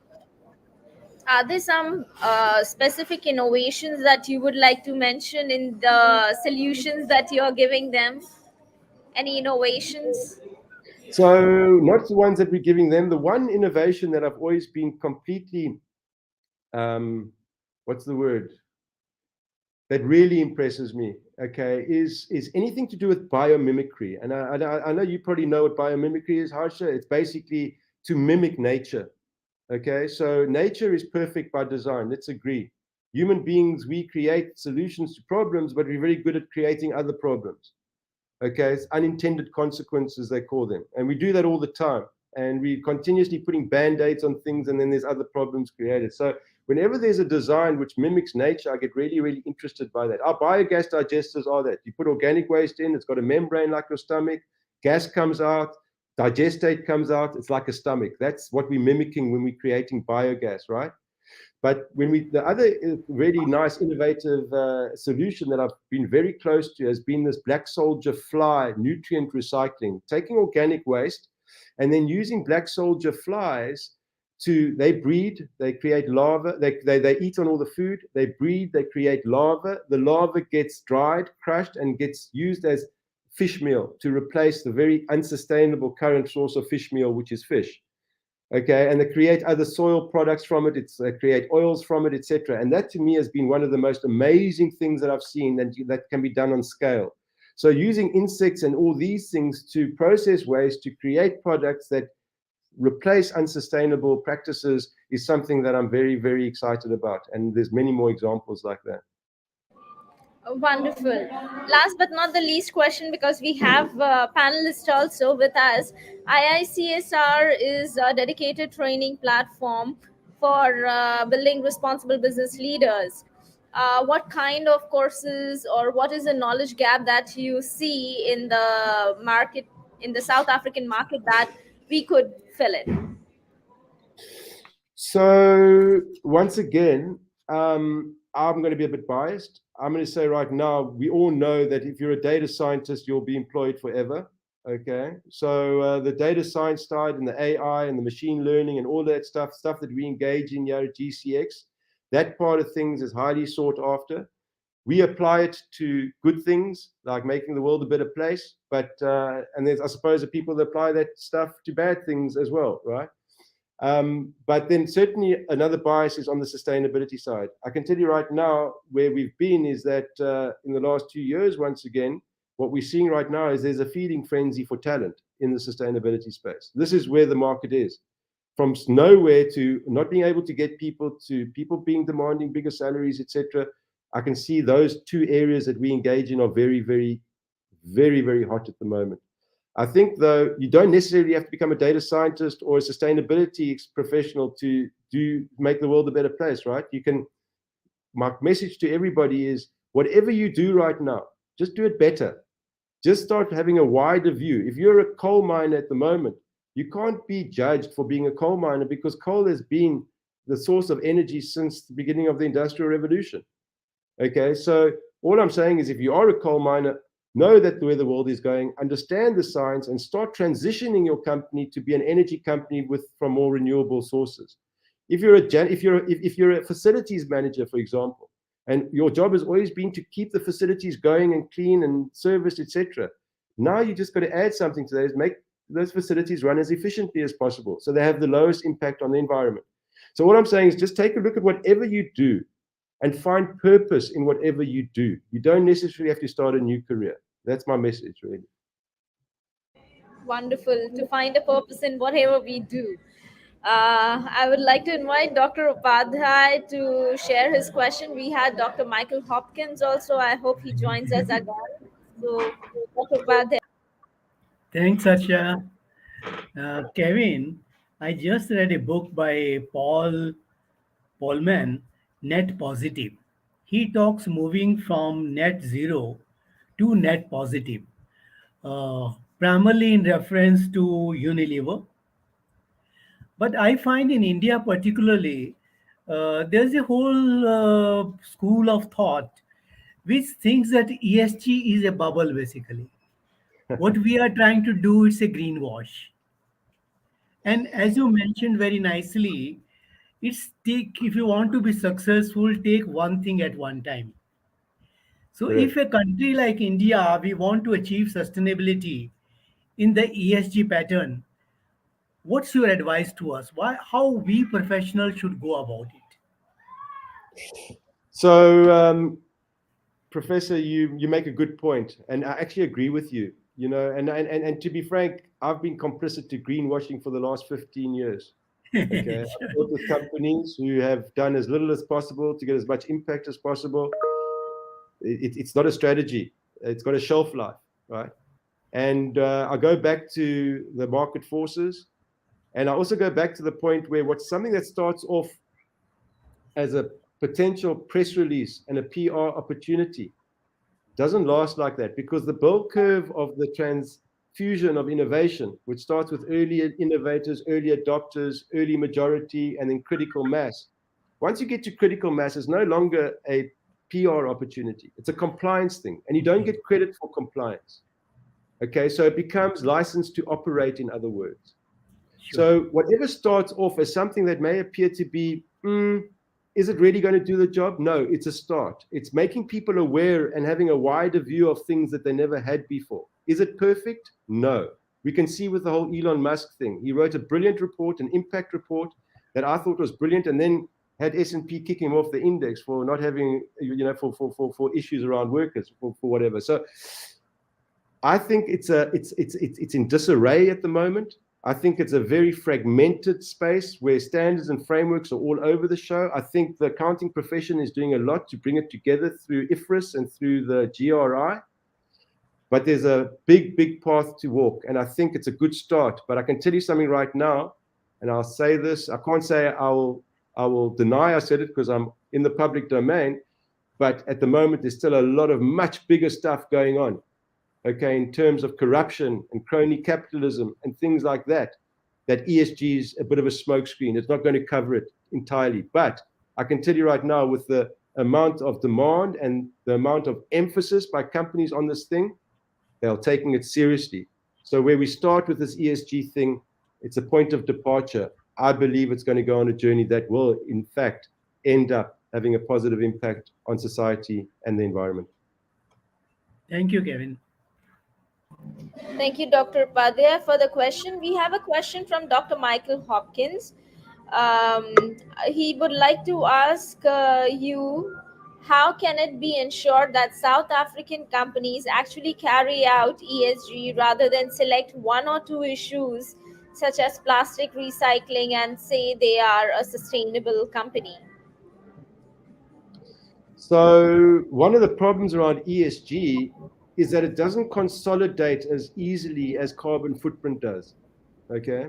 Are there some specific innovations that you would like to mention in the solutions that you're giving them? Any innovations? So not the ones that we're giving them. The one innovation that I've always been completely, what's the word? That really impresses me, okay, is anything to do with biomimicry. And I know you probably know what biomimicry is, Harsha. It's basically to mimic nature, okay? So nature is perfect by design, let's agree. Human beings, we create solutions to problems, but we're very good at creating other problems, okay? It's unintended consequences, they call them. And we do that all the time. And we're continuously putting band-aids on things, and then there's other problems created. So whenever there's a design which mimics nature, I get really, really interested by that. Our biogas digesters are that. You put organic waste in, it's got a membrane like your stomach, gas comes out, digestate comes out, it's like a stomach. That's what we're mimicking when we're creating biogas, right? But the other really nice, innovative solution that I've been very close to has been this black soldier fly nutrient recycling, taking organic waste and then using black soldier flies they breed, they create larvae, they eat on all the food, they breed, they create larvae. The larva gets dried, crushed, and gets used as fish meal to replace the very unsustainable current source of fish meal, which is fish. Okay, and they create other soil products from it. They create oils from it, etc. And that to me has been one of the most amazing things that I've seen that can be done on scale. So using insects and all these things to process waste to create products that replace unsustainable practices is something that I'm very, very excited about. And there's many more examples like that. Wonderful. Last but not the least question, because we have panelists also with us. IICSR is a dedicated training platform for building responsible business leaders. What kind of courses or what is the knowledge gap that you see in the market, in the South African market, that we could fill in? So once again, I'm going to be a bit biased. I'm going to say right now, we all know that if you're a data scientist, you'll be employed forever. Okay, so the data science side and the AI and the machine learning and all that stuff that we engage in here at GCX, that part of things is highly sought after. We apply it to good things like making the world a better place, but and there's, I suppose, the people that apply that stuff to bad things as well, right? But then certainly another bias is on the sustainability side. I can tell you right now where we've been is that in the last 2 years, once again, what we're seeing right now is there's a feeding frenzy for talent in the sustainability space. This is where the market is. From nowhere to not being able to get people to people being demanding bigger salaries, etc. I can see those two areas that we engage in are very, very, very, very hot at the moment. I think, though, you don't necessarily have to become a data scientist or a sustainability professional to make the world a better place, right? My message to everybody is whatever you do right now, just do it better. Just start having a wider view. If you're a coal miner at the moment, you can't be judged for being a coal miner because coal has been the source of energy since the beginning of the Industrial Revolution. Okay, so all I'm saying is if you are a coal miner, know that where the world is going, understand the science, and start transitioning your company to be an energy company from more renewable sources. If you're a facilities manager, for example, and your job has always been to keep the facilities going and clean and serviced, etc., now you just got to add something to those, make those facilities run as efficiently as possible, so they have the lowest impact on the environment. So what I'm saying is just take a look at whatever you do and find purpose in whatever you do. You don't necessarily have to start a new career. That's my message, really. Wonderful to find a purpose in whatever we do. I would like to invite Dr. Upadhyay to share his question. We had Dr. Michael Hopkins also. I hope he joins us again. So, Dr. Upadhyay. Thanks, Arsha. Kevin, I just read a book by Paul Polman, Net Positive. He talks moving from net zero to net positive, primarily in reference to Unilever. But I find in India, particularly, there's a whole school of thought which thinks that ESG is a bubble, basically. What we are trying to do is a greenwash. And as you mentioned very nicely, it's take if you want to be successful, take one thing at one time. So if Correct. a country like India, we want to achieve sustainability in the ESG pattern, what's your advice to us? Why how we professionals should go about it? So, Professor, you make a good point, and I actually agree with you. You know, and to be frank, I've been complicit to greenwashing for the last 15 years. Okay, I've Sure. worked with companies who have done as little as possible to get as much impact as possible. It's not a strategy; it's got a shelf life, right? And I go back to the market forces, and I also go back to the point where what's something that starts off as a potential press release and a PR opportunity doesn't last like that, because the bell curve of the transfusion of innovation, which starts with early innovators, early adopters, early majority, and then critical mass, Once you get to critical mass, it's no longer a PR opportunity. It's a compliance thing, and you don't get credit for compliance. Okay, so it becomes licensed to operate, in other words. Sure. So whatever starts off as something that may appear to be, is it really going to do the job? No, it's a start. It's making people aware and having a wider view of things that they never had before. Is it perfect? No. We can see with the whole Elon Musk thing. He wrote a brilliant report, an impact report that I thought was brilliant, and then had S&P kick him off the index for not having, for issues around workers, for whatever. So I think it's in disarray at the moment. I think it's a very fragmented space where standards and frameworks are all over the show. I think the accounting profession is doing a lot to bring it together through IFRS and through the GRI. But there's a big, big path to walk. And I think it's a good start. But I can tell you something right now, and I'll say this. I can't say I will deny I said it because I'm in the public domain. But at the moment, there's still a lot of much bigger stuff going on. Okay, in terms of corruption and crony capitalism and things like that, that ESG is a bit of a smokescreen. It's not going to cover it entirely. But I can tell you right now, with the amount of demand and the amount of emphasis by companies on this thing, they're taking it seriously. So where we start with this ESG thing, it's a point of departure. I believe it's going to go on a journey that will, in fact, end up having a positive impact on society and the environment. Thank you, Kevin. Thank you, Dr. Upadhyay, for the question. We have a question from Dr. Michael Hopkins. He would like to ask you, how can it be ensured that South African companies actually carry out ESG rather than select one or two issues, such as plastic recycling, and say they are a sustainable company? So one of the problems around ESG is that it doesn't consolidate as easily as carbon footprint does. Okay.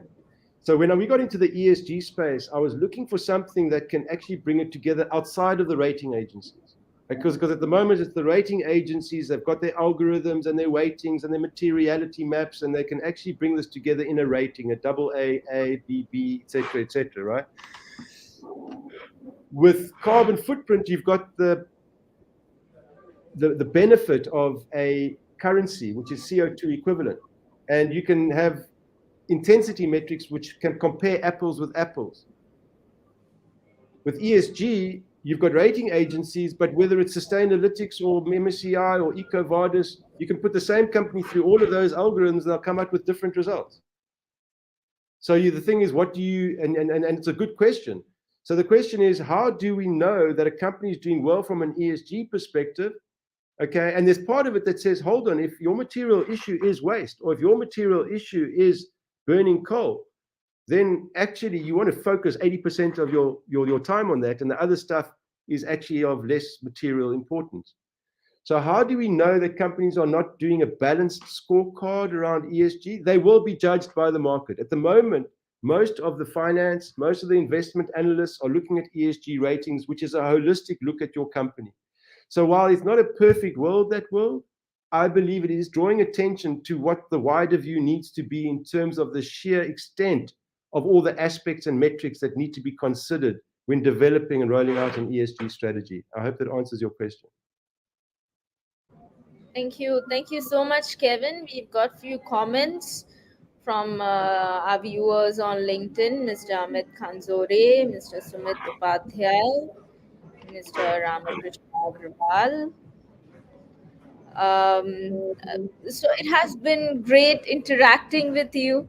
So when we got into the ESG space, I was looking for something that can actually bring it together outside of the rating agencies. Because at the moment, it's the rating agencies, they've got their algorithms and their weightings and their materiality maps, and they can actually bring this together in a rating, a double A, B, B, et cetera, right? With carbon footprint, you've got the benefit of a currency, which is CO2 equivalent. And you can have intensity metrics which can compare apples with apples. With ESG, you've got rating agencies, but whether it's Sustainalytics or MSCI or EcoVadis, you can put the same company through all of those algorithms and they'll come up with different results. So the thing is, what do you, and it's a good question. So the question is, how do we know that a company is doing well from an ESG perspective? Okay, and there's part of it that says, hold on, if your material issue is waste, or if your material issue is burning coal, then actually you want to focus 80% of your time on that, and the other stuff is actually of less material importance. So how do we know that companies are not doing a balanced scorecard around ESG? They will be judged by the market. At the moment, most of the finance, most of the investment analysts are looking at ESG ratings, which is a holistic look at your company. So while it's not a perfect world, I believe it is drawing attention to what the wider view needs to be in terms of the sheer extent of all the aspects and metrics that need to be considered when developing and rolling out an ESG strategy. I hope that answers your question. Thank you. Thank you so much, Kevin. We've got few comments from our viewers on LinkedIn, Mr. Amit Khanzore, Mr. Sumit Upadhyay, Mr. Ramakrishna Agrawal. So it has been great interacting with you.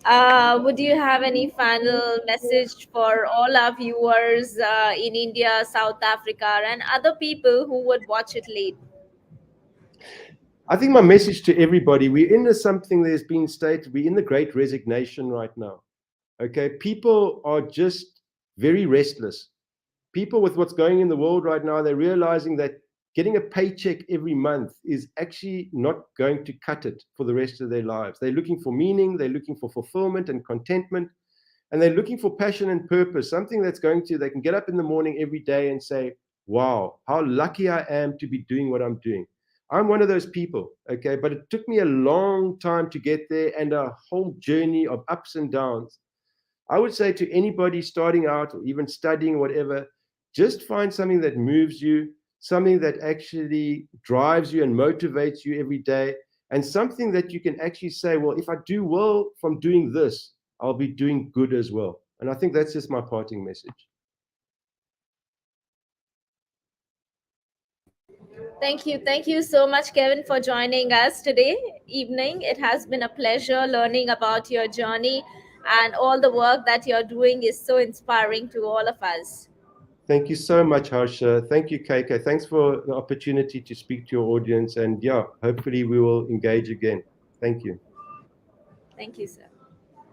Would you have any final message for all our viewers in India, South Africa, and other people who would watch it late? I think my message to everybody, we're in something that's been stated, we're in the great resignation right now. Okay, people are just very restless. People with what's going in the world right now, they're realizing that getting a paycheck every month is actually not going to cut it for the rest of their lives. They're looking for meaning, they're looking for fulfillment and contentment, and they're looking for passion and purpose, something that's going to, they can get up in the morning every day and say, wow, how lucky I am to be doing what I'm doing. I'm one of those people, okay? But it took me a long time to get there and a whole journey of ups and downs. I would say to anybody starting out or even studying, whatever, just find something that moves you, something that actually drives you and motivates you every day, and something that you can actually say, well, if I do well from doing this, I'll be doing good as well. And I think that's just my parting message. Thank you so much, Kevin, for joining us today evening. It has been a pleasure learning about your journey, and all the work that you're doing is so inspiring to all of us. Thank you so much, Harsha. Thank you, KK. Thanks for the opportunity to speak to your audience. And yeah, hopefully we will engage again. Thank you. Thank you, sir.